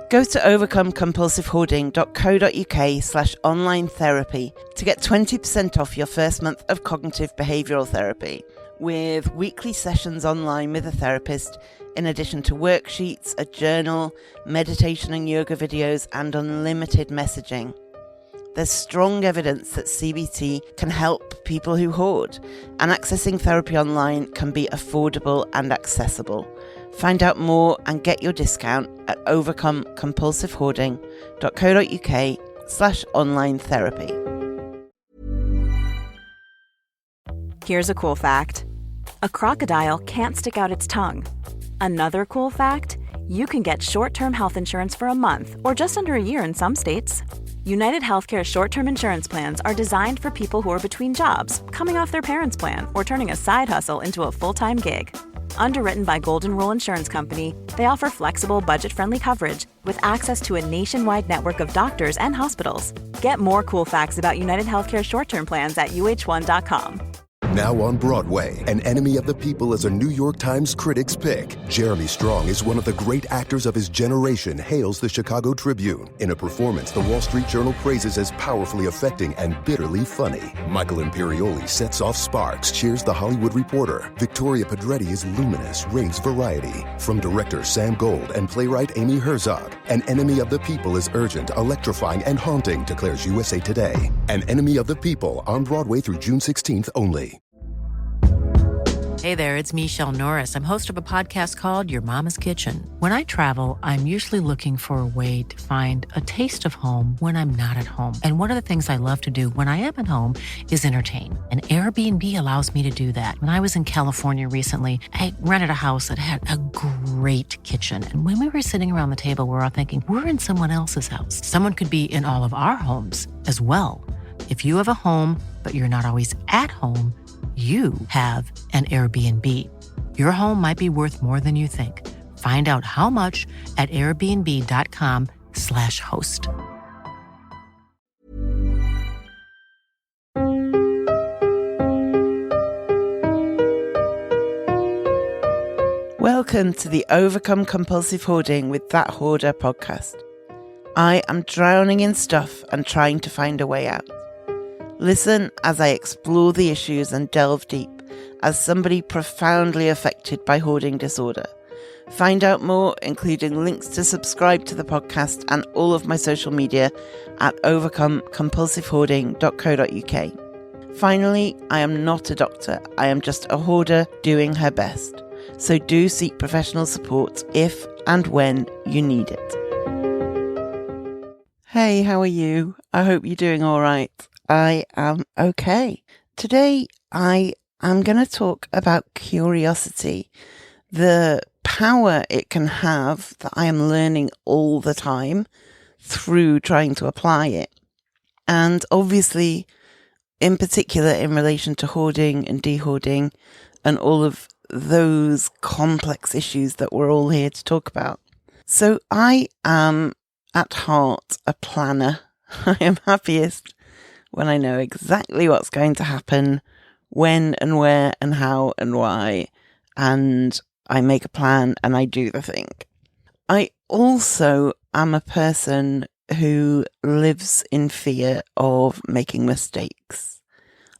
Go to overcomecompulsivehoarding.co.uk/online therapy to get 20% off your first month of cognitive behavioural therapy, with weekly sessions online with a therapist, in addition to worksheets, a journal, meditation and yoga videos, and unlimited messaging. There's strong evidence that CBT can help people who hoard, and accessing therapy online can be affordable and accessible. Find out more and get your discount at overcomecompulsivehoarding.co.uk/online therapy. Here's a cool fact. A crocodile can't stick out its tongue. Another cool fact, you can get short-term health insurance for a month or just under a year in some states. United Healthcare short-term insurance plans are designed for people who are between jobs, coming off their parents' plan, or turning a side hustle into a full-time gig. Underwritten by Golden Rule Insurance Company, they offer flexible, budget-friendly coverage with access to a nationwide network of doctors and hospitals. Get more cool facts about United Healthcare short-term plans at uh1.com. Now on Broadway, An Enemy of the People is a New York Times Critics' Pick. Jeremy Strong is one of the great actors of his generation, hails the Chicago Tribune. In a performance the Wall Street Journal praises as powerfully affecting and bitterly funny. Michael Imperioli sets off sparks, cheers the Hollywood Reporter. Victoria Pedretti is luminous, raves variety. From director Sam Gold and playwright Amy Herzog, An Enemy of the People is urgent, electrifying, and haunting, declares USA Today. An Enemy of the People, on Broadway through June 16th only. Hey there, it's Michelle Norris. I'm host of a podcast called Your Mama's Kitchen. When I travel, I'm usually looking for a way to find a taste of home when I'm not at home. And one of the things I love to do when I am at home is entertain. And Airbnb allows me to do that. When I was in California recently, I rented a house that had a great kitchen. And when we were sitting around the table, we were all thinking, we're in someone else's house. Someone could be in all of our homes as well. If you have a home, but you're not always at home, you have an Airbnb. Your home might be worth more than you think. Find out how much at airbnb.com/host. Welcome to the Overcome Compulsive Hoarding with That Hoarder podcast. I am drowning in stuff and trying to find a way out. Listen as I explore the issues and delve deep as somebody profoundly affected by hoarding disorder. Find out more, including links to subscribe to the podcast and all of my social media at overcomecompulsivehoarding.co.uk. Finally, I am not a doctor. I am just a hoarder doing her best. So do seek professional support if and when you need it. Hey, how are you? I hope you're doing all right. I am okay. Today, I am going to talk about curiosity, the power it can have that I am learning all the time through trying to apply it. And obviously, in particular, in relation to hoarding and dehoarding and all of those complex issues that we're all here to talk about. So I am at heart a planner. I am happiest when I know exactly what's going to happen, when and where and how and why, and I make a plan and I do the thing. I also am a person who lives in fear of making mistakes.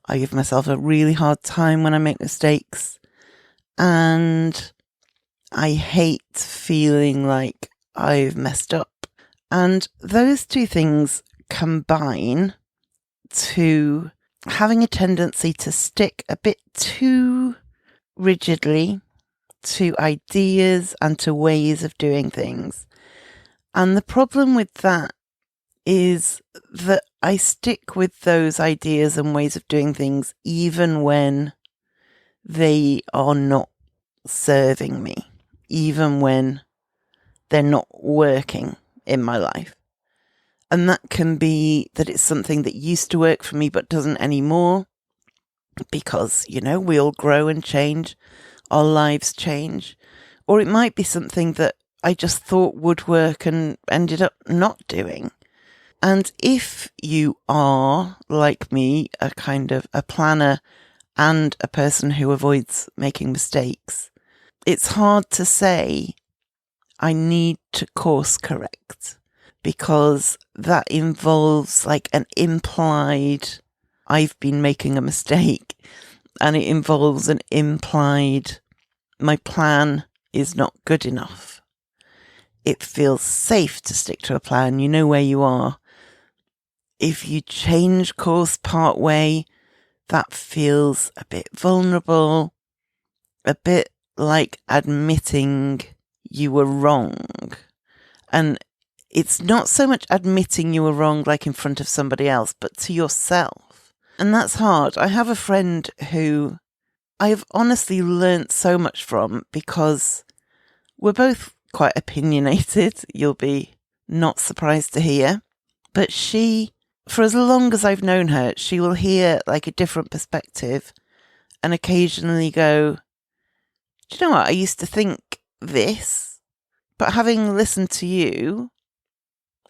I give myself a really hard time when I make mistakes, and I hate feeling like I've messed up. And those two things combine to having a tendency to stick a bit too rigidly to ideas and to ways of doing things. And the problem with that is that I stick with those ideas and ways of doing things even when they are not serving me, even when they're not working in my life. And that can be that it's something that used to work for me but doesn't anymore because, we all grow and change, our lives change. Or it might be something that I just thought would work and ended up not doing. And if you are, like me, a kind of a planner and a person who avoids making mistakes, it's hard to say, I need to course correct, because that involves like an implied, I've been making a mistake, and it involves an implied, my plan is not good enough. It feels safe to stick to a plan. You know where you are. If you change course part way, that feels a bit vulnerable, a bit like admitting you were wrong. And it's not so much admitting you were wrong like in front of somebody else, but to yourself. And that's hard. I have a friend who I've honestly learnt so much from, because we're both quite opinionated. You'll be not surprised to hear. But she, for as long as I've known her, she will hear like a different perspective and occasionally go, do you know what? I used to think this, but having listened to you,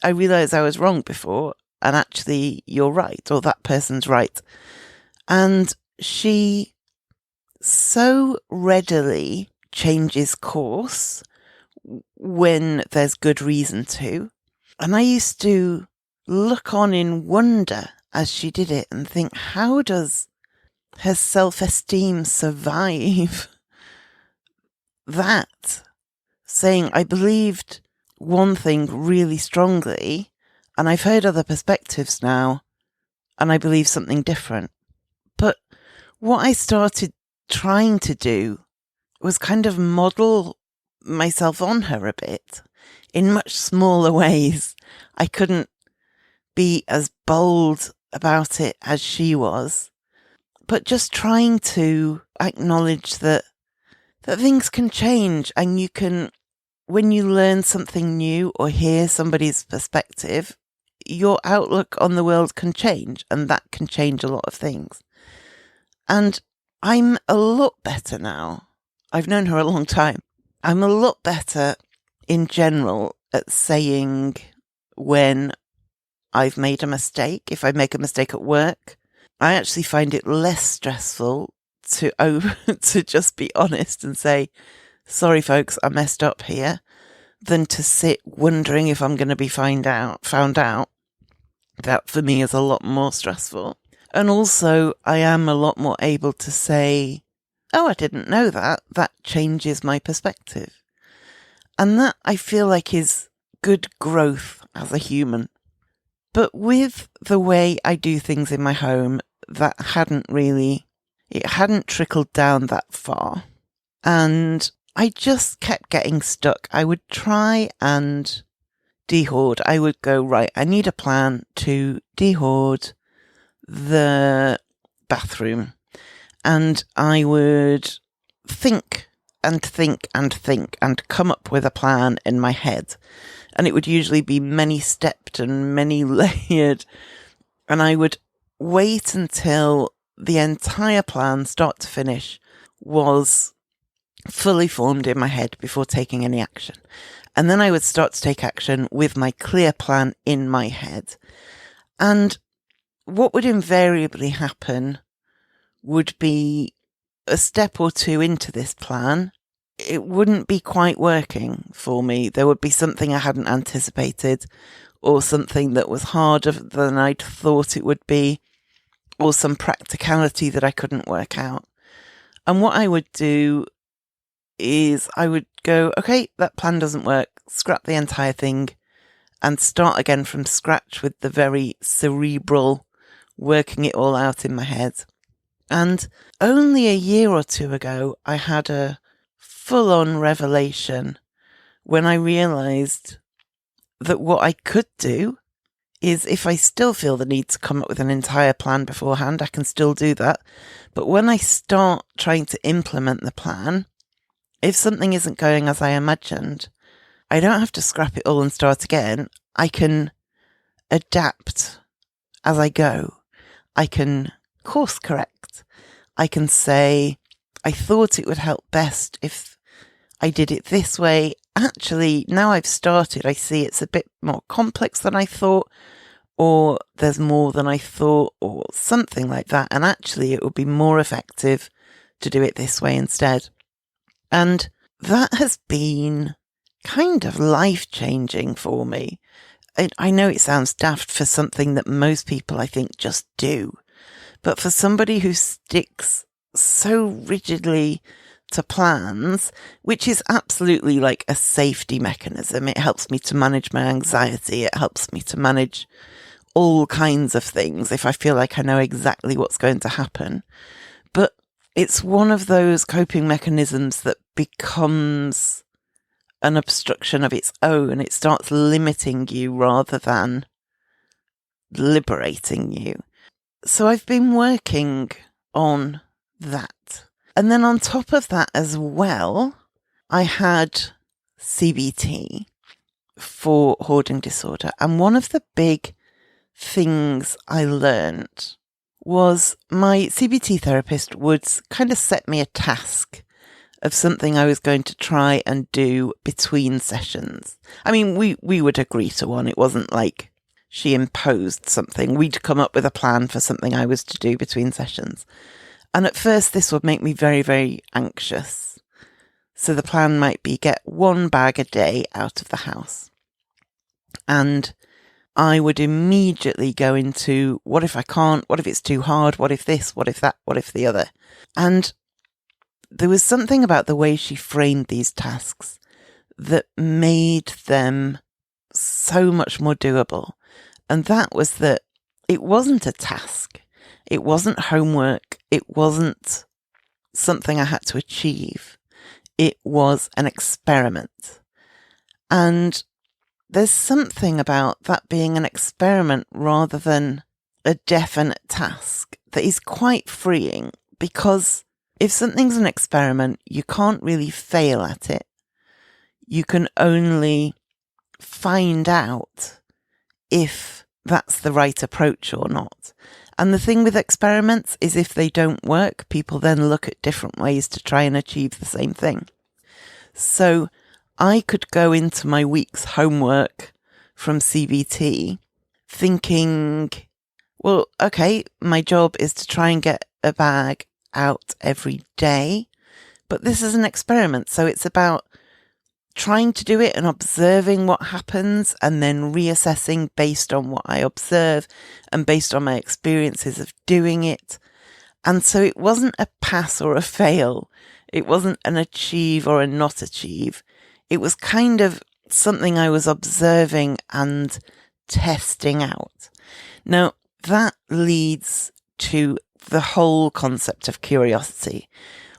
I realised I was wrong before, and actually you're right, or that person's right. And she so readily changes course when there's good reason to. And I used to look on in wonder as she did it and think, how does her self-esteem survive that? Saying, I believed one thing really strongly, and I've heard other perspectives now, and I believe something different. But what I started trying to do was kind of model myself on her a bit in much smaller ways. I couldn't be as bold about it as she was, but just trying to acknowledge that things can change, and you can, when you learn something new or hear somebody's perspective, your outlook on the world can change, and that can change a lot of things. And I'm a lot better now. I've known her a long time. I'm a lot better in general at saying when I've made a mistake. If I make a mistake at work, I actually find it less stressful to just be honest and say, sorry folks, I messed up here, than to sit wondering if I'm going to be found out. That for me is a lot more stressful. And also I am a lot more able to say, oh, I didn't know that. That changes my perspective. And that I feel like is good growth as a human. But with the way I do things in my home, that hadn't trickled down that far. And I just kept getting stuck. I would try and dehoard. I would go, right, I need a plan to dehoard the bathroom. And I would think and think and think and come up with a plan in my head. And it would usually be many stepped and many layered. And I would wait until the entire plan, start to finish, was fully formed in my head before taking any action. And then I would start to take action with my clear plan in my head. And what would invariably happen would be a step or two into this plan, it wouldn't be quite working for me. There would be something I hadn't anticipated, or something that was harder than I'd thought it would be, or some practicality that I couldn't work out. And what I would do is I would go, okay, that plan doesn't work, scrap the entire thing, and start again from scratch with the very cerebral, working it all out in my head. And only a year or two ago, I had a full-on revelation when I realised that what I could do is, if I still feel the need to come up with an entire plan beforehand, I can still do that. But when I start trying to implement the plan, if something isn't going as I imagined, I don't have to scrap it all and start again. I can adapt as I go. I can course correct. I can say, I thought it would help best if I did it this way. Actually, now I've started, I see it's a bit more complex than I thought, or there's more than I thought, or something like that. And actually, it would be more effective to do it this way instead. And that has been kind of life-changing for me. I know it sounds daft for something that most people, I think, just do. But for somebody who sticks so rigidly to plans, which is absolutely like a safety mechanism, it helps me to manage my anxiety. It helps me to manage all kinds of things if I feel like I know exactly what's going to happen. But it's one of those coping mechanisms that becomes an obstruction of its own. It starts limiting you rather than liberating you. So I've been working on that. And then on top of that as well, I had CBT for hoarding disorder. And one of the big things I learned was my CBT therapist would kind of set me a task of something I was going to try and do between sessions. I mean, we would agree to one. It wasn't like she imposed something. We'd come up with a plan for something I was to do between sessions. And at first, this would make me very, very anxious. So the plan might be get one bag a day out of the house. And I would immediately go into, what if I can't? What if it's too hard? What if this? What if that? What if the other? And there was something about the way she framed these tasks that made them so much more doable. And that was that it wasn't a task. It wasn't homework. It wasn't something I had to achieve. It was an experiment. And there's something about that being an experiment rather than a definite task that is quite freeing, because if something's an experiment, you can't really fail at it. You can only find out if that's the right approach or not. And the thing with experiments is if they don't work, people then look at different ways to try and achieve the same thing. So I could go into my week's homework from CBT thinking, well, okay, my job is to try and get a bag out every day, but this is an experiment. So it's about trying to do it and observing what happens and then reassessing based on what I observe and based on my experiences of doing it. And so it wasn't a pass or a fail. It wasn't an achieve or a not achieve. It was kind of something I was observing and testing out. Now, that leads to the whole concept of curiosity,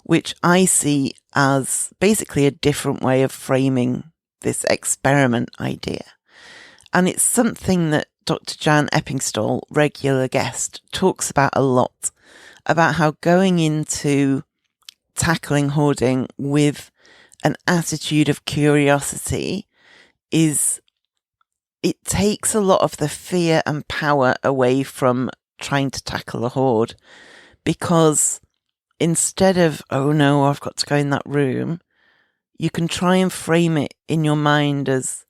which I see as basically a different way of framing this experiment idea. And it's something that Dr. Jan Eppingstall, regular guest, talks about a lot, about how going into tackling hoarding with an attitude of curiosity it takes a lot of the fear and power away from trying to tackle a hoard, because instead of, oh no, I've got to go in that room, you can try and frame it in your mind as,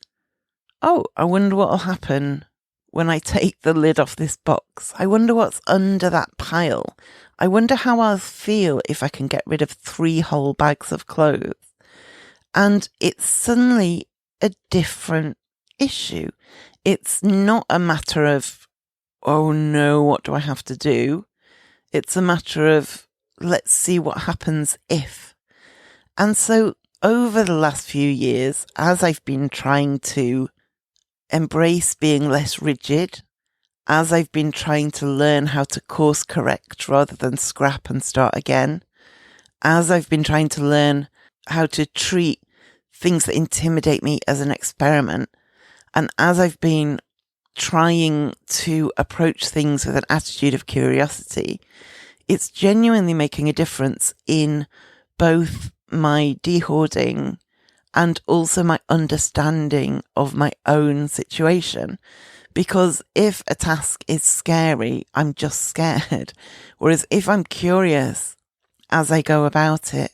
oh, I wonder what will happen when I take the lid off this box. I wonder what's under that pile. I wonder how I'll feel if I can get rid of 3 whole bags of clothes. And it's suddenly a different issue. It's not a matter of, oh no, what do I have to do? It's a matter of, let's see what happens if. And so over the last few years, as I've been trying to embrace being less rigid, as I've been trying to learn how to course correct rather than scrap and start again, as I've been trying to learn how to treat things that intimidate me as an experiment, and as I've been trying to approach things with an attitude of curiosity, it's genuinely making a difference in both my de-hoarding and also my understanding of my own situation. Because if a task is scary, I'm just scared. Whereas if I'm curious as I go about it,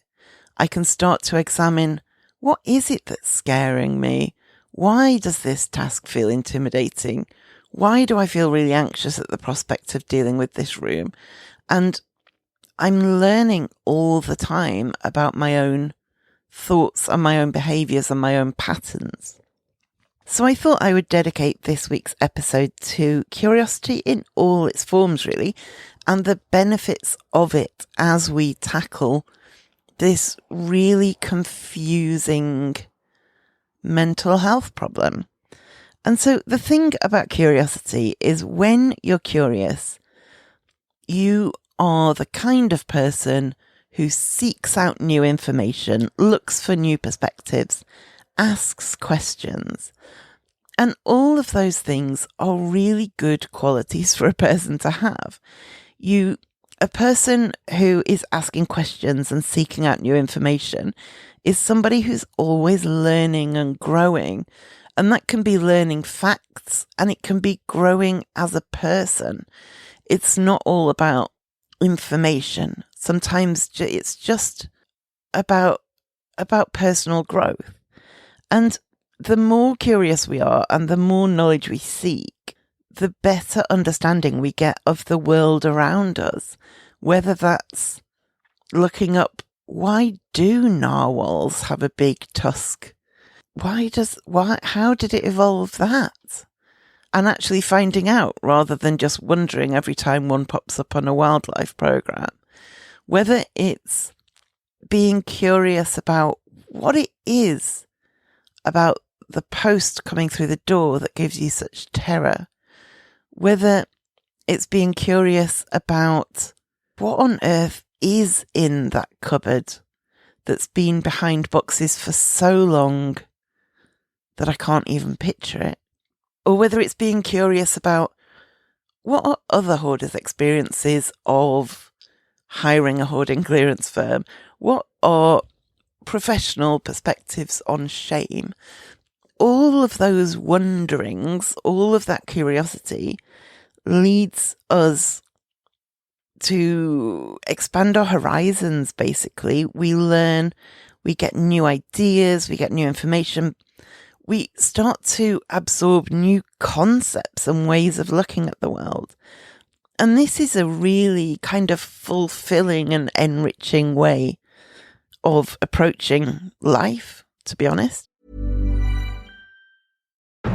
I can start to examine, what is it that's scaring me? Why does this task feel intimidating? Why do I feel really anxious at the prospect of dealing with this room? And I'm learning all the time about my own thoughts and my own behaviours and my own patterns. So I thought I would dedicate this week's episode to curiosity in all its forms, really, and the benefits of it as we tackle this really confusing mental health problem. And so the thing about curiosity is when you're curious, you are the kind of person who seeks out new information, looks for new perspectives, asks questions. And all of those things are really good qualities for a person to have. A person who is asking questions and seeking out new information is somebody who's always learning and growing. And that can be learning facts and it can be growing as a person. It's not all about information. Sometimes it's just about personal growth. And the more curious we are and the more knowledge we seek, the better understanding we get of the world around us. Whether that's looking up, why do narwhals have a big tusk? How did it evolve that? And actually finding out rather than just wondering every time one pops up on a wildlife program. Whether it's being curious about what it is about the post coming through the door that gives you such terror. Whether it's being curious about what on earth is in that cupboard that's been behind boxes for so long that I can't even picture it. Or whether it's being curious about what are other hoarders' experiences of hiring a hoarding clearance firm? What are professional perspectives on shame? All of those wonderings, all of that curiosity leads us to expand our horizons, basically. We learn, we get new ideas, we get new information. We start to absorb new concepts and ways of looking at the world. And this is a really kind of fulfilling and enriching way of approaching life, to be honest.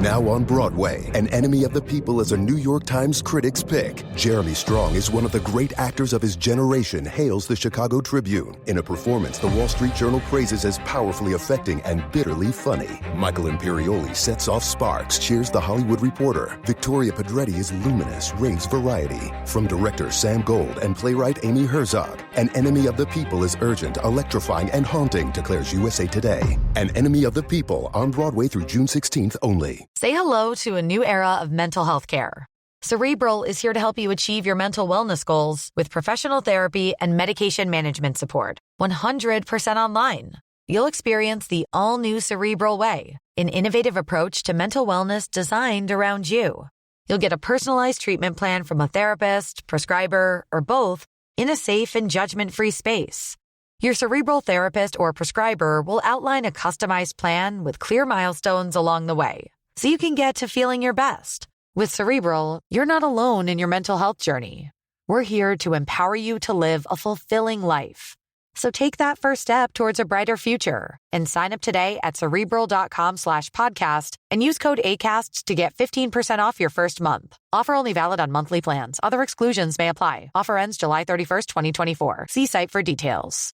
Now on Broadway, An Enemy of the People is a New York Times Critics' Pick. Jeremy Strong is one of the great actors of his generation, hails the Chicago Tribune. In a performance the Wall Street Journal praises as powerfully affecting and bitterly funny. Michael Imperioli sets off sparks, cheers The Hollywood Reporter. Victoria Pedretti is luminous, raves variety. From director Sam Gold and playwright Amy Herzog, An Enemy of the People is urgent, electrifying, and haunting, declares USA Today. An Enemy of the People, on Broadway through June 16th only. Say hello to a new era of mental health care. Cerebral is here to help you achieve your mental wellness goals with professional therapy and medication management support. 100% online. You'll experience the all-new Cerebral Way, an innovative approach to mental wellness designed around you. You'll get a personalized treatment plan from a therapist, prescriber, or both in a safe and judgment-free space. Your Cerebral therapist or prescriber will outline a customized plan with clear milestones along the way, so you can get to feeling your best. With Cerebral, you're not alone in your mental health journey. We're here to empower you to live a fulfilling life. So take that first step towards a brighter future and sign up today at Cerebral.com/podcast and use code ACAST to get 15% off your first month. Offer only valid on monthly plans. Other exclusions may apply. Offer ends July 31st, 2024. See site for details.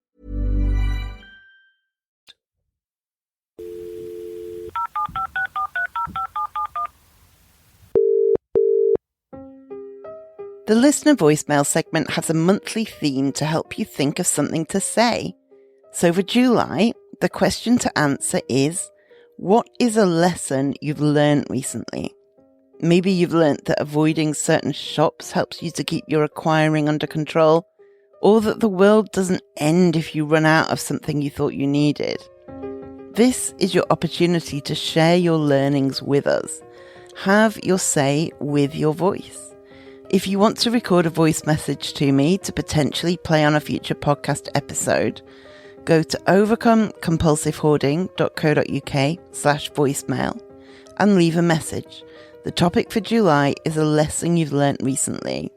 The listener voicemail segment has a monthly theme to help you think of something to say. So for July, the question to answer is, what is a lesson you've learned recently? Maybe you've learnt that avoiding certain shops helps you to keep your acquiring under control, or that the world doesn't end if you run out of something you thought you needed. This is your opportunity to share your learnings with us. Have your say with your voice. If you want to record a voice message to me to potentially play on a future podcast episode, go to overcomecompulsivehoarding.co.uk/voicemail and leave a message. The topic for July is a lesson you've learnt recently.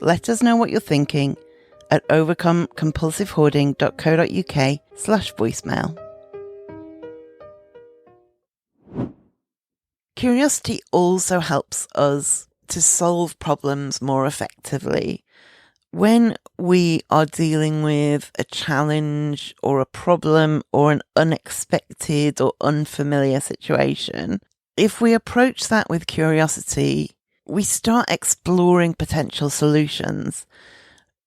Let us know what you're thinking at overcomecompulsivehoarding.co.uk/voicemail. Curiosity also helps us to solve problems more effectively. When we are dealing with a challenge or a problem or an unexpected or unfamiliar situation, if we approach that with curiosity, we start exploring potential solutions.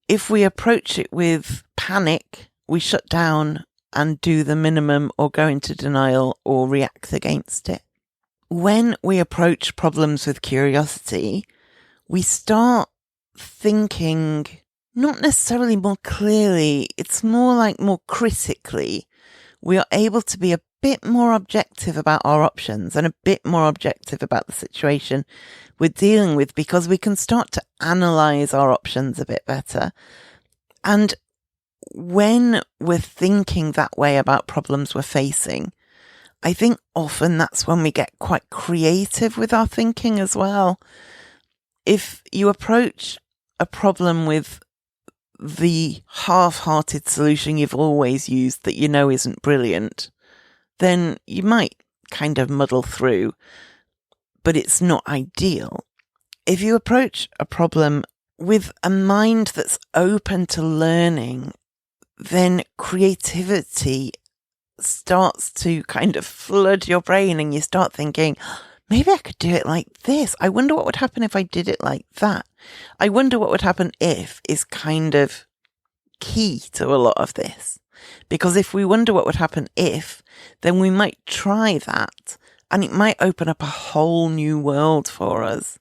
If we approach it with panic, we shut down and do the minimum or go into denial or react against it. When we approach problems with curiosity, we start thinking not necessarily more clearly, it's more like more critically. We are able to be a bit more objective about our options and a bit more objective about the situation we're dealing with, because we can start to analyze our options a bit better. And when we're thinking that way about problems we're facing, I think often that's when we get quite creative with our thinking as well. If you approach a problem with the half-hearted solution you've always used that you know isn't brilliant, then you might kind of muddle through, but it's not ideal. If you approach a problem with a mind that's open to learning, then creativity starts to kind of flood your brain and you start thinking, maybe I could do it like this. I wonder what would happen if I did it like that. I wonder what would happen if is kind of key to a lot of this. Because if we wonder what would happen if, then we might try that and it might open up a whole new world for us.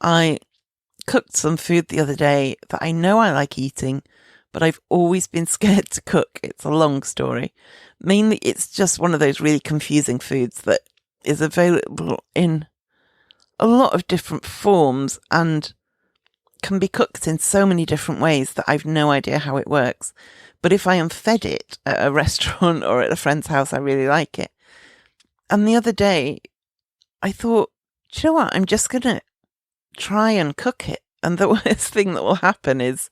I cooked some food the other day that I know I like eating, but I've always been scared to cook. It's a long story. Mainly, it's just one of those really confusing foods that is available in a lot of different forms and can be cooked in so many different ways that I've no idea how it works. But if I am fed it at a restaurant or at a friend's house, I really like it. And the other day, I thought, do you know what? I'm just going to try and cook it. And the worst thing that will happen is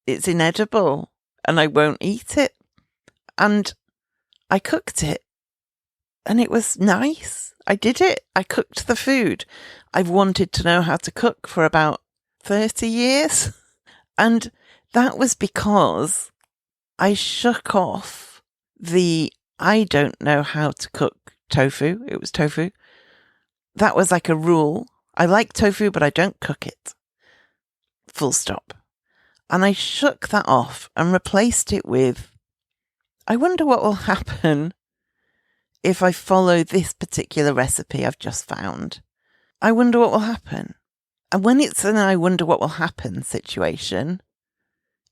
it's inedible and I won't eat it. And I cooked it and it was nice. I did it. I cooked the food. I've wanted to know how to cook for about 30 years. And that was because I shook off the I don't know how to cook tofu. It was tofu. That was like a rule. I like tofu, but I don't cook it. Full stop. And I shook that off and replaced it with, I wonder what will happen if I follow this particular recipe I've just found. I wonder what will happen. And when it's an I wonder what will happen situation,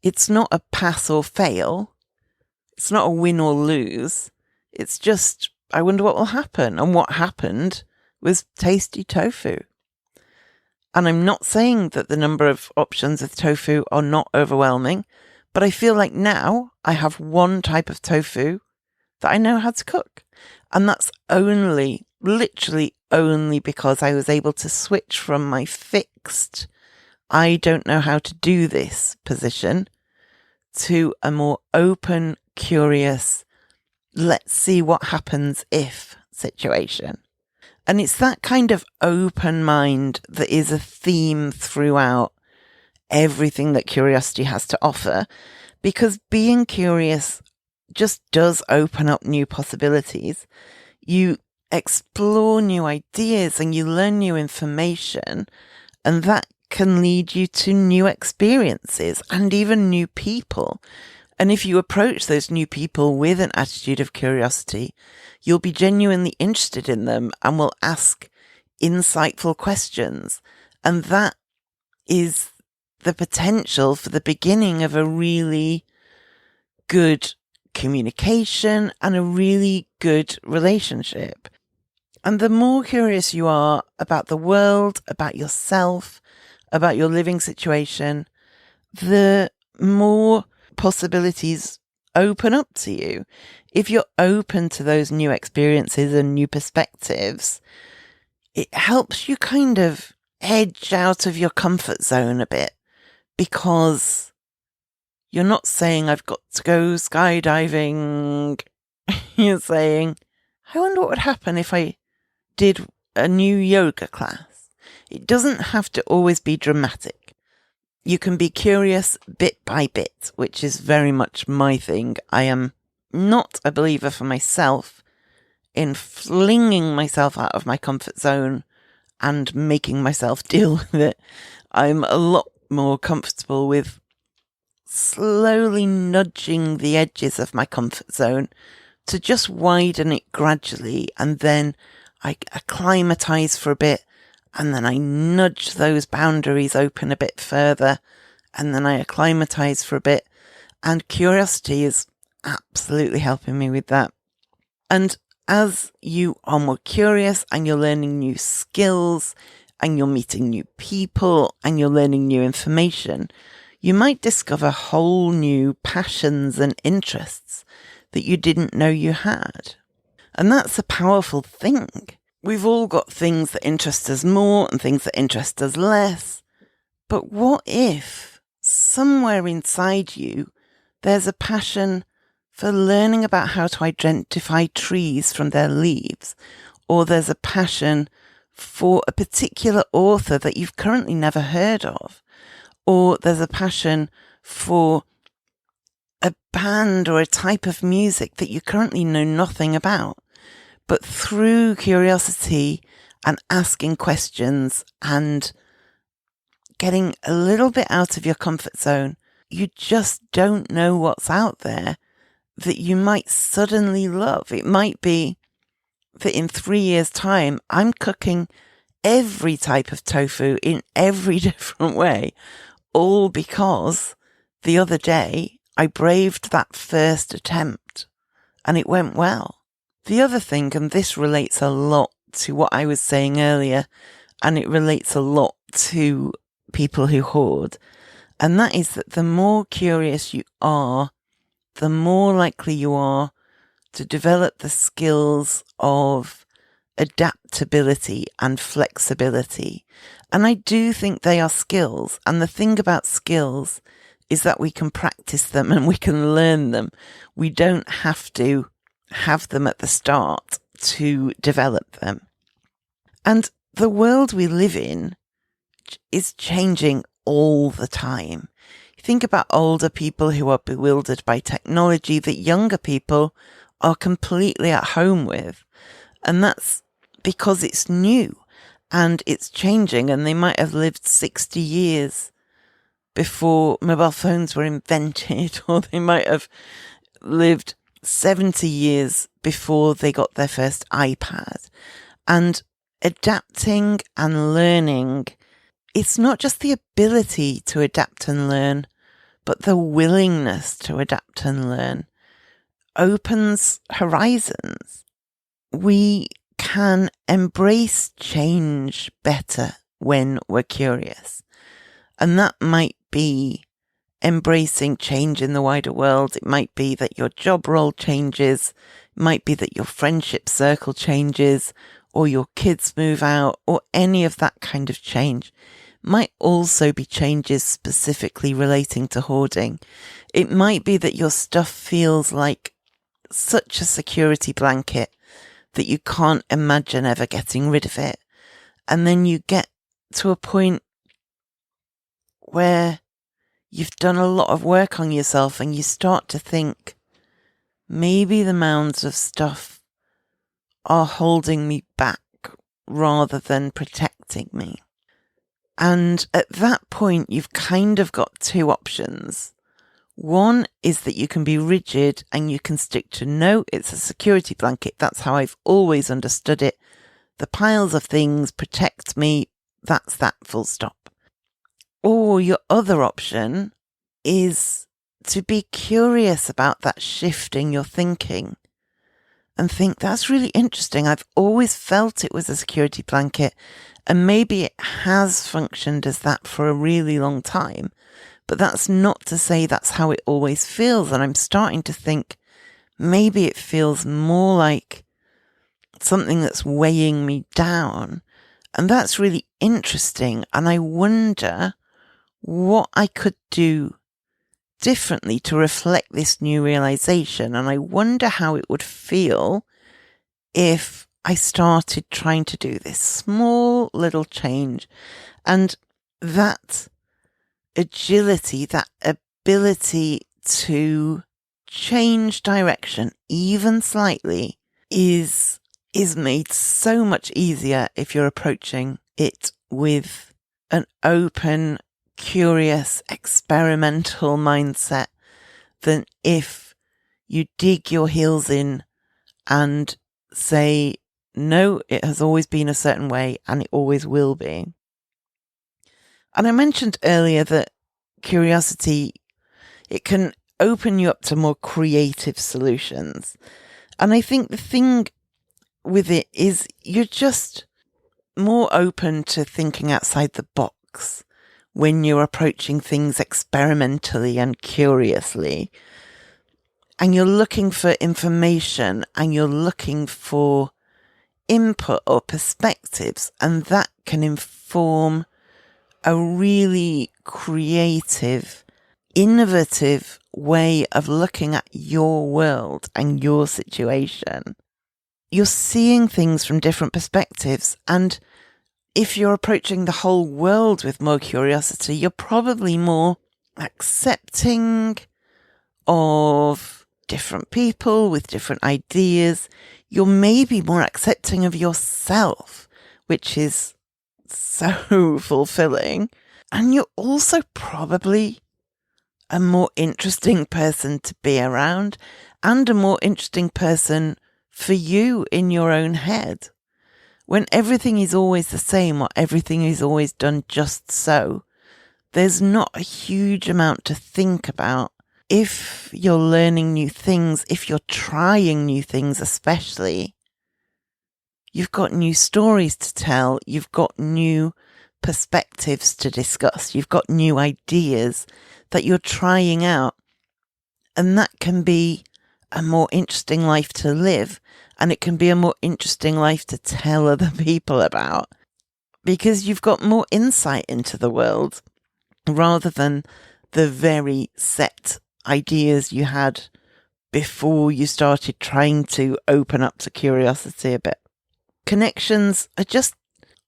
it's not a pass or fail. It's not a win or lose. It's just, I wonder what will happen. And what happened was tasty tofu. And I'm not saying that the number of options with tofu are not overwhelming, but I feel like now I have one type of tofu that I know how to cook. And that's literally only because I was able to switch from my fixed, I don't know how to do this position to a more open, curious, let's see what happens if situation. And it's that kind of open mind that is a theme throughout everything that curiosity has to offer, because being curious just does open up new possibilities. You explore new ideas and you learn new information, and that can lead you to new experiences and even new people. And if you approach those new people with an attitude of curiosity, you'll be genuinely interested in them and will ask insightful questions. And that is the potential for the beginning of a really good communication and a really good relationship. And the more curious you are about the world, about yourself, about your living situation, the more possibilities open up to you. If you're open to those new experiences and new perspectives, it helps you kind of edge out of your comfort zone a bit, because you're not saying, I've got to go skydiving. You're saying, I wonder what would happen if I did a new yoga class. It doesn't have to always be dramatic. You can be curious bit by bit, which is very much my thing. I am not a believer for myself in flinging myself out of my comfort zone and making myself deal with it. I'm a lot more comfortable with slowly nudging the edges of my comfort zone to just widen it gradually, and then I acclimatise for a bit, and then I nudge those boundaries open a bit further, and then I acclimatise for a bit. And curiosity is absolutely helping me with that. And as you are more curious and you're learning new skills and you're meeting new people and you're learning new information, you might discover whole new passions and interests that you didn't know you had. And that's a powerful thing. We've all got things that interest us more and things that interest us less. But what if somewhere inside you there's a passion for learning about how to identify trees from their leaves, or there's a passion for a particular author that you've currently never heard of, or there's a passion for a band or a type of music that you currently know nothing about. But through curiosity and asking questions and getting a little bit out of your comfort zone, you just don't know what's out there that you might suddenly love. It might be that in 3 years' time, I'm cooking every type of tofu in every different way, all because the other day I braved that first attempt and it went well. The other thing, and this relates a lot to what I was saying earlier, and it relates a lot to people who hoard, and that is that the more curious you are, the more likely you are to develop the skills of adaptability and flexibility. And I do think they are skills. And the thing about skills is that we can practice them and we can learn them. We don't have to have them at the start to develop them. And the world we live in is changing all the time. Think about older people who are bewildered by technology that younger people are completely at home with. And that's because it's new and it's changing, and they might have lived 60 years before mobile phones were invented, or they might have lived 70 years before they got their first iPad. And adapting and learning, it's not just the ability to adapt and learn, but the willingness to adapt and learn opens horizons. We can embrace change better when we're curious. And that might be embracing change in the wider world. It might be that your job role changes. It might be that your friendship circle changes, or your kids move out, or any of that kind of change. Might also be changes specifically relating to hoarding. It might be that your stuff feels like such a security blanket that you can't imagine ever getting rid of it. And then you get to a point where you've done a lot of work on yourself and you start to think, maybe the mounds of stuff are holding me back rather than protecting me. And at that point, you've kind of got two options. One is that you can be rigid and you can stick to, no, it's a security blanket. That's how I've always understood it. The piles of things protect me. That's that, full stop. Or your other option is to be curious about that shift in your thinking and think, that's really interesting. I've always felt it was a security blanket, and maybe it has functioned as that for a really long time, but that's not to say that's how it always feels. And I'm starting to think maybe it feels more like something that's weighing me down. And that's really interesting. And I wonder what I could do differently to reflect this new realization. And I wonder how it would feel if I started trying to do this small little change. And that agility, that ability to change direction even slightly is made so much easier if you're approaching it with an open, curious, experimental mindset than if you dig your heels in and say, no, it has always been a certain way and it always will be. And I mentioned earlier that curiosity, it can open you up to more creative solutions. And I think the thing with it is you're just more open to thinking outside the box when you're approaching things experimentally and curiously. And you're looking for information and you're looking for input or perspectives, and that can inform a really creative, innovative way of looking at your world and your situation. You're seeing things from different perspectives, and if you're approaching the whole world with more curiosity, you're probably more accepting of different people with different ideas. You're maybe more accepting of yourself, which is so fulfilling. And you're also probably a more interesting person to be around and a more interesting person for you in your own head. When everything is always the same or everything is always done just so, there's not a huge amount to think about. If you're learning new things, if you're trying new things especially, you've got new stories to tell, you've got new perspectives to discuss, you've got new ideas that you're trying out, and that can be a more interesting life to live, and it can be a more interesting life to tell other people about, because you've got more insight into the world rather than the very set ideas you had before you started trying to open up to curiosity a bit. Connections are just,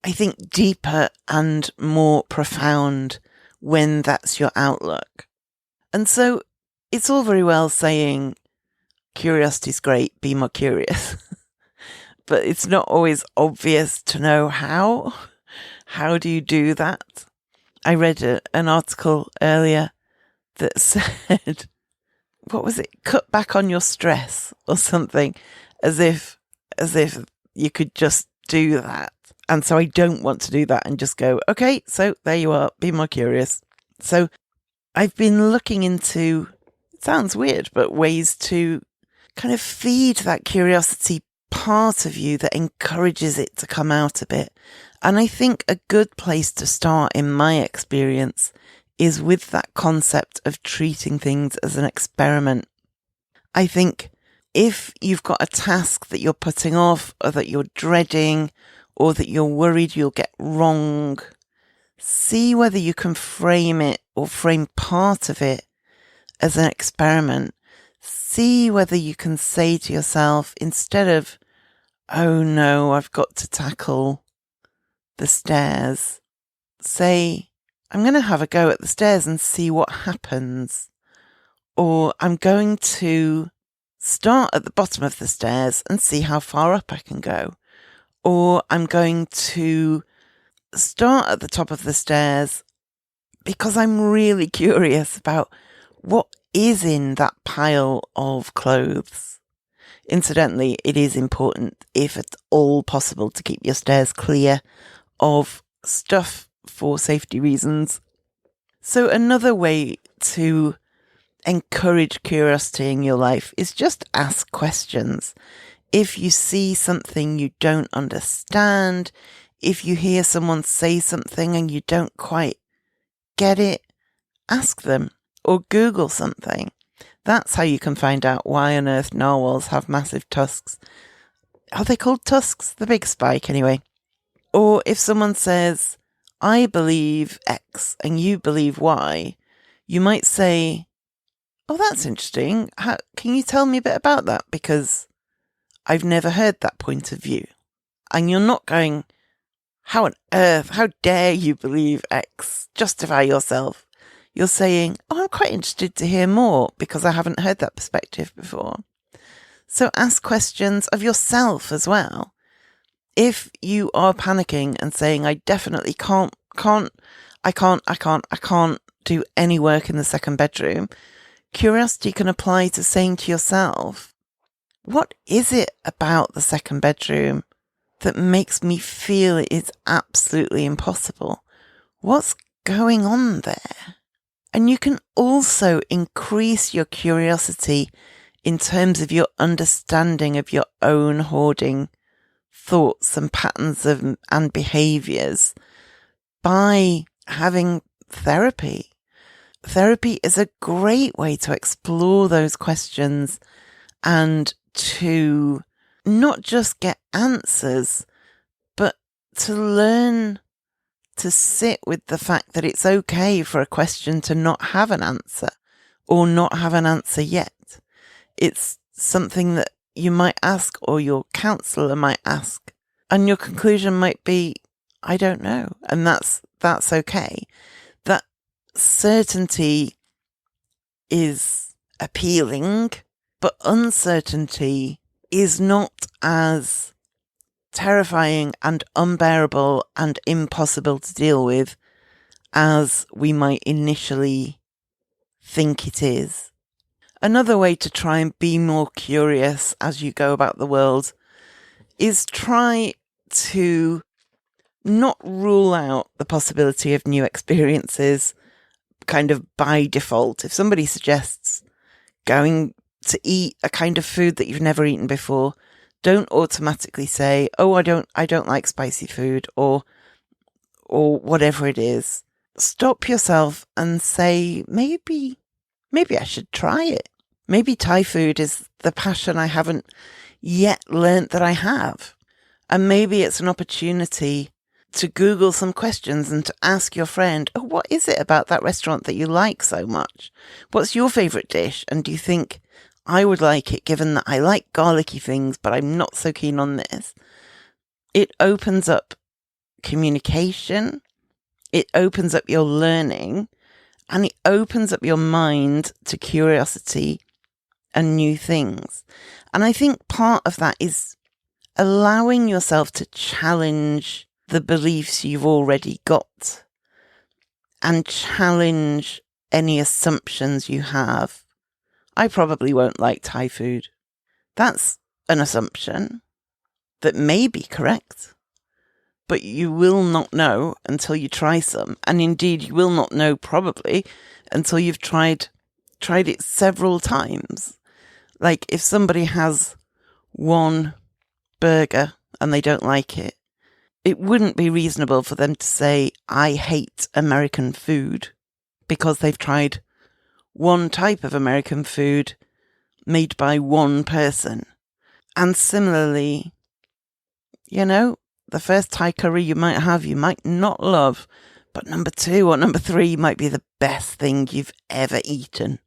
I think, deeper and more profound when that's your outlook. And so it's all very well saying curiosity's great, be more curious. But it's not always obvious to know how. How do you do that? I read an article earlier that said, what was it? Cut back on your stress or something, as if you could just do that. And so I don't want to do that and just go, okay, so there you are, be more curious. So I've been looking into, it sounds weird, but ways to kind of feed that curiosity part of you that encourages it to come out a bit. And I think a good place to start, in my experience, is with that concept of treating things as an experiment. I think if you've got a task that you're putting off, or that you're dreading, or that you're worried you'll get wrong, see whether you can frame it or frame part of it as an experiment. See whether you can say to yourself, instead of, oh no, I've got to tackle the stairs, say, I'm going to have a go at the stairs and see what happens. Or I'm going to start at the bottom of the stairs and see how far up I can go. Or I'm going to start at the top of the stairs because I'm really curious about what is in that pile of clothes. Incidentally, it is important, if at all possible, to keep your stairs clear of stuff for safety reasons. So another way to encourage curiosity in your life is just ask questions. If you see something you don't understand, if you hear someone say something and you don't quite get it, ask them or Google something. That's how you can find out why on earth narwhals have massive tusks. Are they called tusks? The big spike, anyway. Or if someone says, I believe X and you believe Y, you might say, oh, that's interesting. Can you tell me a bit about that? Because I've never heard that point of view. And you're not going, how on earth, how dare you believe X? Justify yourself. You're saying, oh, I'm quite interested to hear more because I haven't heard that perspective before. So ask questions of yourself as well. If you are panicking and saying, I definitely can't do any work in the second bedroom, curiosity can apply to saying to yourself, what is it about the second bedroom that makes me feel it is absolutely impossible? What's going on there? And you can also increase your curiosity in terms of your understanding of your own hoarding thoughts and patterns and behaviors by having therapy. Therapy is a great way to explore those questions and to not just get answers, but to learn to sit with the fact that it's okay for a question to not have an answer or not have an answer yet. It's something that you might ask or your counsellor might ask, and your conclusion might be, I don't know. And that's okay. That certainty is appealing, but uncertainty is not as terrifying and unbearable and impossible to deal with as we might initially think it is. Another way to try and be more curious as you go about the world is try to not rule out the possibility of new experiences kind of by default. If somebody suggests going to eat a kind of food that you've never eaten before, don't automatically say, oh, I don't like spicy food or whatever it is. Stop yourself and say, maybe I should try it. Maybe Thai food is the passion I haven't yet learnt that I have. And maybe it's an opportunity to Google some questions and to ask your friend, oh, what is it about that restaurant that you like so much? What's your favourite dish? And do you think I would like it, given that I like garlicky things, but I'm not so keen on this? It opens up communication. It opens up your learning, and it opens up your mind to curiosity and new things. And I think part of that is allowing yourself to challenge the beliefs you've already got and challenge any assumptions you have. I probably won't like Thai food. That's an assumption that may be correct, but you will not know until you try some. And indeed, you will not know probably until you've tried it several times. Like if somebody has one burger and they don't like it, it wouldn't be reasonable for them to say, I hate American food, because they've tried one type of American food made by one person. And similarly, the first Thai curry you might not love, but number 2 or number 3 might be the best thing you've ever eaten.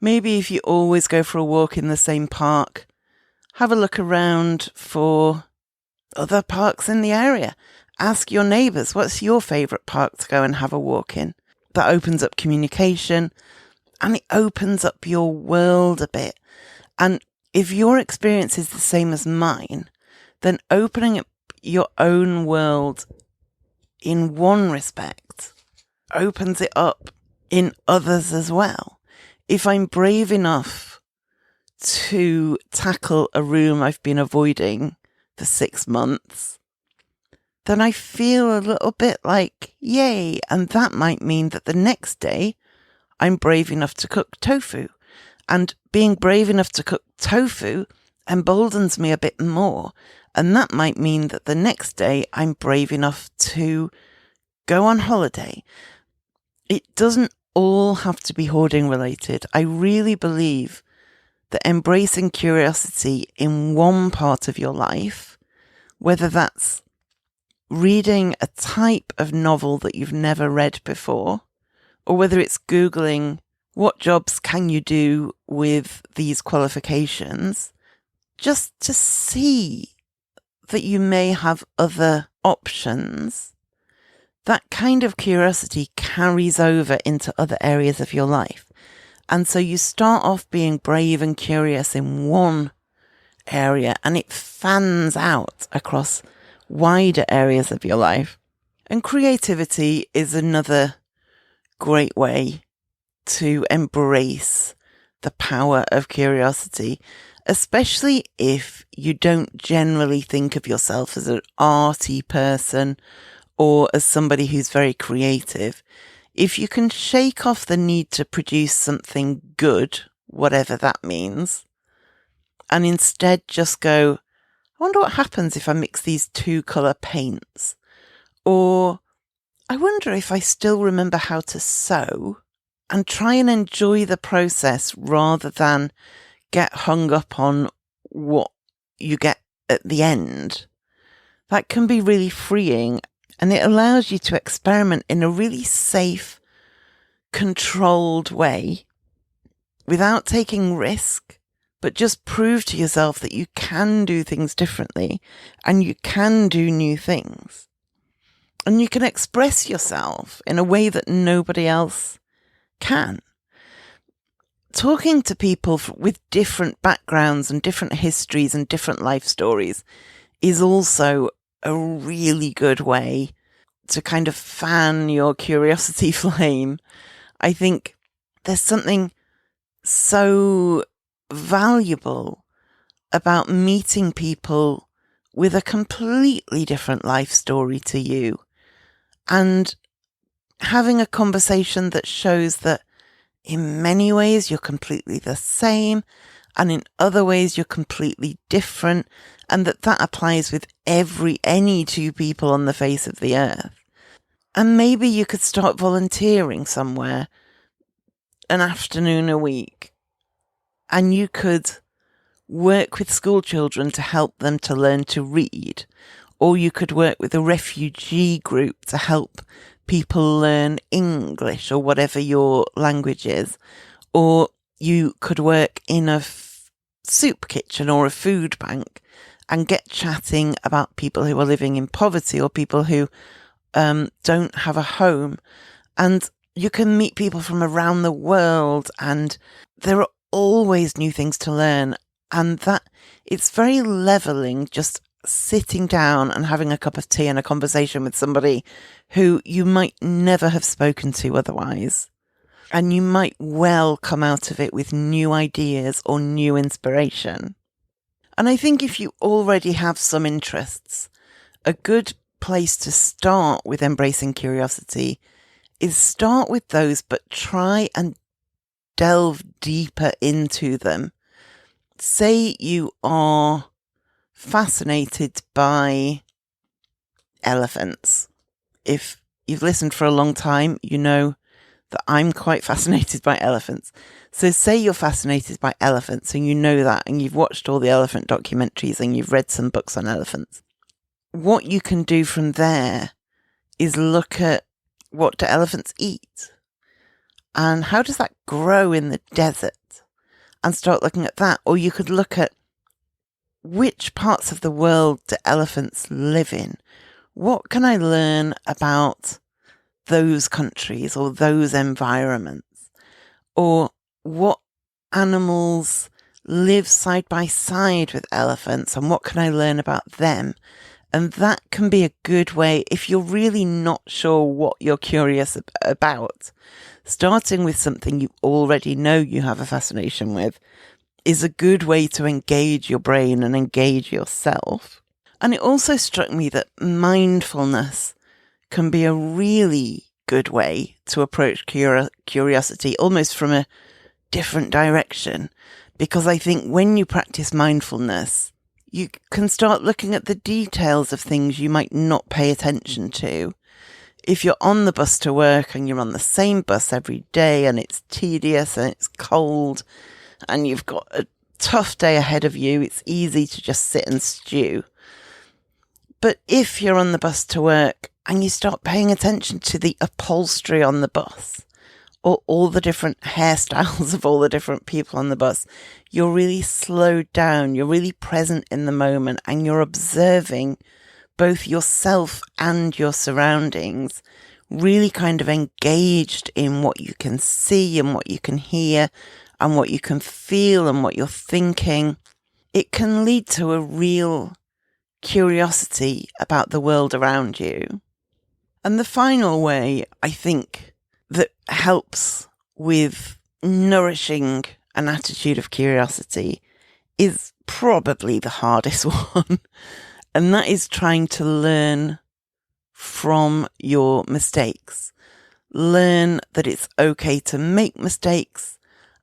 Maybe if you always go for a walk in the same park, have a look around for other parks in the area. Ask your neighbours, what's your favourite park to go and have a walk in? That opens up communication and it opens up your world a bit. And if your experience is the same as mine, then opening up your own world in one respect opens it up in others as well. If I'm brave enough to tackle a room I've been avoiding for 6 months, then I feel a little bit like, yay. And that might mean that the next day I'm brave enough to cook tofu. And being brave enough to cook tofu emboldens me a bit more. And that might mean that the next day I'm brave enough to go on holiday. It doesn't all have to be hoarding related. I really believe that embracing curiosity in one part of your life, whether that's reading a type of novel that you've never read before, or whether it's Googling what jobs can you do with these qualifications, just to see that you may have other options, that kind of curiosity carries over into other areas of your life. And so you start off being brave and curious in one area, and it fans out across wider areas of your life. And creativity is another great way to embrace the power of curiosity, especially if you don't generally think of yourself as an arty person or as somebody who's very creative. If you can shake off the need to produce something good, whatever that means, and instead just go, I wonder what happens if I mix these 2-colour paints. Or I wonder if I still remember how to sew, and try and enjoy the process rather than get hung up on what you get at the end. That can be really freeing, and it allows you to experiment in a really safe, controlled way without taking risk, but just prove to yourself that you can do things differently and you can do new things. And you can express yourself in a way that nobody else can. Talking to people with different backgrounds and different histories and different life stories is also a really good way to kind of fan your curiosity flame. I think there's something so valuable about meeting people with a completely different life story to you and having a conversation that shows that in many ways you're completely the same and in other ways you're completely different, and that applies with any 2 people on the face of the earth. And maybe you could start volunteering somewhere an afternoon a week, and you could work with school children to help them to learn to read, or you could work with a refugee group to help people learn English or whatever your language is, or you could work in a soup kitchen or a food bank and get chatting about people who are living in poverty or people who don't have a home. And you can meet people from around the world, and there are always new things to learn. And that it's very leveling just sitting down and having a cup of tea and a conversation with somebody who you might never have spoken to otherwise. And you might well come out of it with new ideas or new inspiration. And I think if you already have some interests, a good place to start with embracing curiosity is start with those, but try and delve deeper into them. Say you are fascinated by elephants. If you've listened for a long time, you know that I'm quite fascinated by elephants. So say you're fascinated by elephants and you know that, and you've watched all the elephant documentaries and you've read some books on elephants. What you can do from there is look at, what do elephants eat? And how does that grow in the desert? And start looking at that. Or you could look at, which parts of the world do elephants live in? What can I learn about those countries or those environments? Or what animals live side by side with elephants, and what can I learn about them? And that can be a good way, if you're really not sure what you're curious about, starting with something you already know you have a fascination with is a good way to engage your brain and engage yourself. And it also struck me that mindfulness can be a really good way to approach curiosity, almost from a different direction. Because I think when you practice mindfulness, you can start looking at the details of things you might not pay attention to. If you're on the bus to work and you're on the same bus every day and it's tedious and it's cold and you've got a tough day ahead of you, it's easy to just sit and stew. But if you're on the bus to work and you start paying attention to the upholstery on the bus, or all the different hairstyles of all the different people on the bus. You're really slowed down. You're really present in the moment, and you're observing both yourself and your surroundings, really kind of engaged in what you can see and what you can hear and what you can feel and what you're thinking. It can lead to a real curiosity about the world around you. And the final way, I think, that helps with nourishing an attitude of curiosity is probably the hardest one. And that is trying to learn from your mistakes. Learn that it's okay to make mistakes,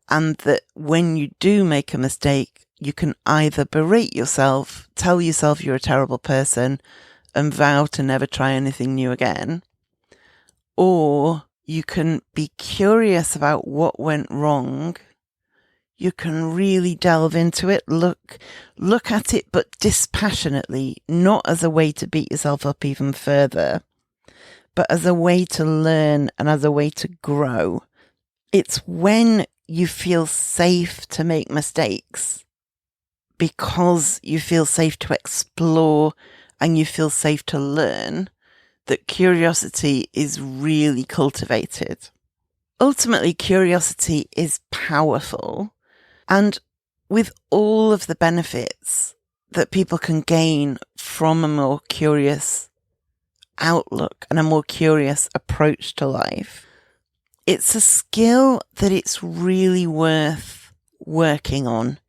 and that when you do make a mistake, you can either berate yourself, tell yourself you're a terrible person, and vow to never try anything new again, or you can be curious about what went wrong. You can really delve into it, look at it, but dispassionately, not as a way to beat yourself up even further, but as a way to learn and as a way to grow. It's when you feel safe to make mistakes, because you feel safe to explore and you feel safe to learn, that curiosity is really cultivated. Ultimately, curiosity is powerful. And with all of the benefits that people can gain from a more curious outlook and a more curious approach to life, it's a skill that it's really worth working on.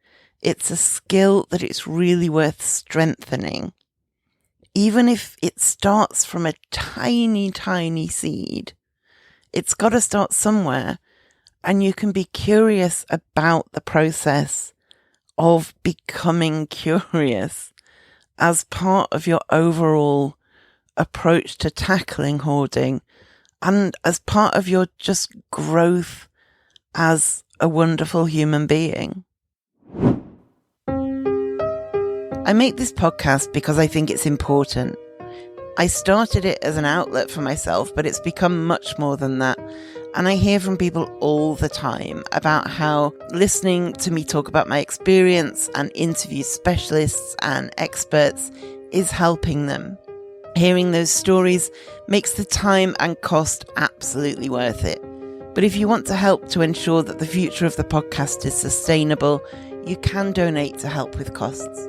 It's a skill that it's really worth strengthening. Even if it starts from a tiny, tiny seed, it's got to start somewhere. And you can be curious about the process of becoming curious as part of your overall approach to tackling hoarding, and as part of your just growth as a wonderful human being. I make this podcast because I think it's important. I started it as an outlet for myself, but it's become much more than that. And I hear from people all the time about how listening to me talk about my experience and interview specialists and experts is helping them. Hearing those stories makes the time and cost absolutely worth it. But if you want to help to ensure that the future of the podcast is sustainable, you can donate to help with costs.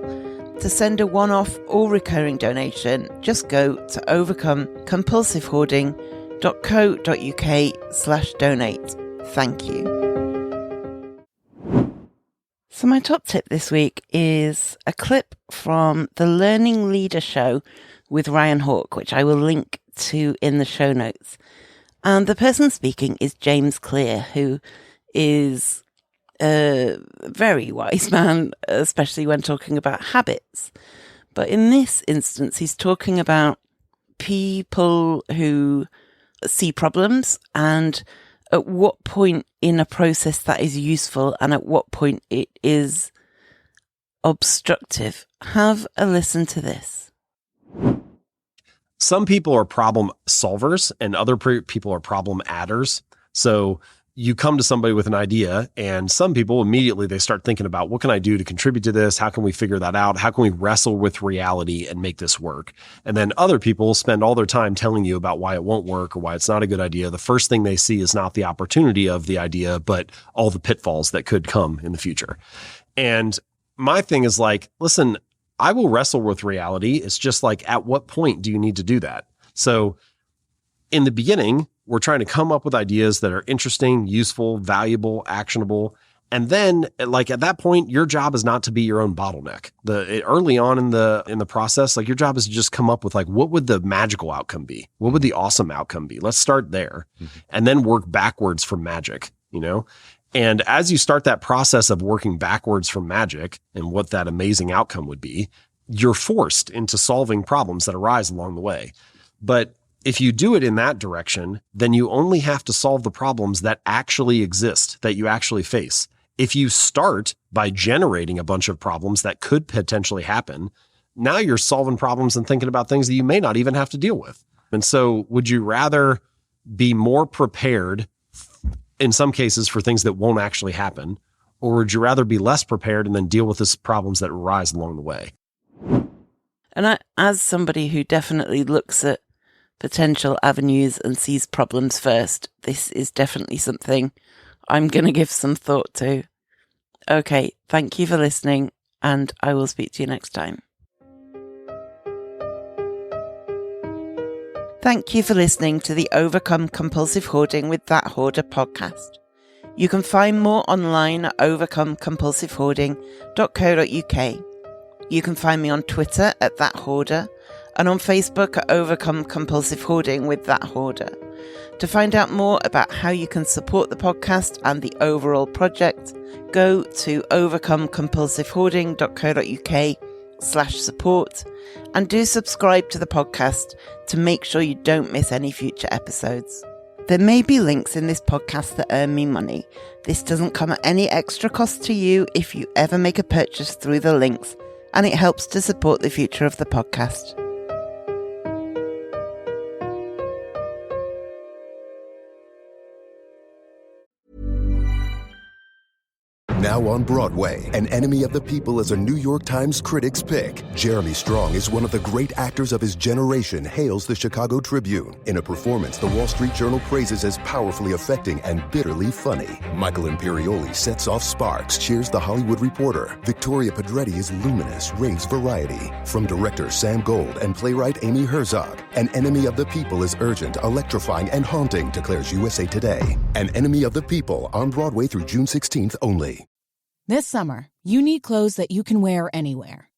To send a one-off or recurring donation, just go to overcomecompulsivehoarding.co.uk/donate. Thank you. So my top tip this week is a clip from the Learning Leader Show with Ryan Hawke, which I will link to in the show notes. And the person speaking is James Clear, who is a very wise man, especially when talking about habits. But in this instance, he's talking about people who see problems and at what point in a process that is useful and at what point it is obstructive. Have a listen to this. Some people are problem solvers and other people are problem adders. So you come to somebody with an idea, and some people immediately, they start thinking about, what can I do to contribute to this? How can we figure that out? How can we wrestle with reality and make this work? And then other people spend all their time telling you about why it won't work or why it's not a good idea. The first thing they see is not the opportunity of the idea, but all the pitfalls that could come in the future. And my thing is like, listen, I will wrestle with reality. It's just like, at what point do you need to do that? So in the beginning, we're trying to come up with ideas that are interesting, useful, valuable, actionable. And then like at that point, your job is not to be your own bottleneck. Early on in the process, like your job is to just come up with like, what would the magical outcome be? What would the awesome outcome be? Let's start there and then work backwards from magic, you know? And as you start that process of working backwards from magic and what that amazing outcome would be, you're forced into solving problems that arise along the way. But if you do it in that direction, then you only have to solve the problems that actually exist, that you actually face. If you start by generating a bunch of problems that could potentially happen, now you're solving problems and thinking about things that you may not even have to deal with. And so would you rather be more prepared in some cases for things that won't actually happen? Or would you rather be less prepared and then deal with the problems that arise along the way? And as somebody who definitely looks at potential avenues and sees problems first, this is definitely something I'm going to give some thought to. Okay, thank you for listening, and I will speak to you next time. Thank you for listening to the Overcome Compulsive Hoarding with That Hoarder podcast. You can find more online at overcomecompulsivehoarding.co.uk. You can find me on Twitter at That Hoarder and on Facebook at Overcome Compulsive Hoarding with That Hoarder. To find out more about how you can support the podcast and the overall project, go to overcomecompulsivehoarding.co.uk/support and do subscribe to the podcast to make sure you don't miss any future episodes. There may be links in this podcast that earn me money. This doesn't come at any extra cost to you if you ever make a purchase through the links, and it helps to support the future of the podcast. Now on Broadway, An Enemy of the People is a New York Times Critics' Pick. Jeremy Strong is one of the great actors of his generation, hails the Chicago Tribune. In a performance the Wall Street Journal praises as powerfully affecting and bitterly funny. Michael Imperioli sets off sparks, cheers the Hollywood Reporter. Victoria Pedretti is luminous, raves variety. From director Sam Gold and playwright Amy Herzog, An Enemy of the People is urgent, electrifying, and haunting, declares USA Today. An Enemy of the People, on Broadway through June 16th only. This summer, you need clothes that you can wear anywhere.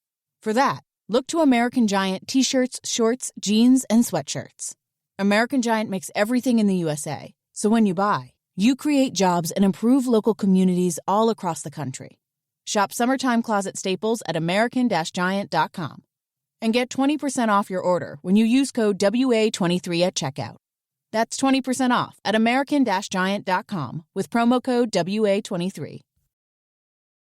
For that, look to American Giant t-shirts, shorts, jeans, and sweatshirts. American Giant makes everything in the USA, so when you buy, you create jobs and improve local communities all across the country. Shop summertime closet staples at american-giant.com and get 20% off your order when you use code WA23 at checkout. That's 20% off at american-giant.com with promo code WA23.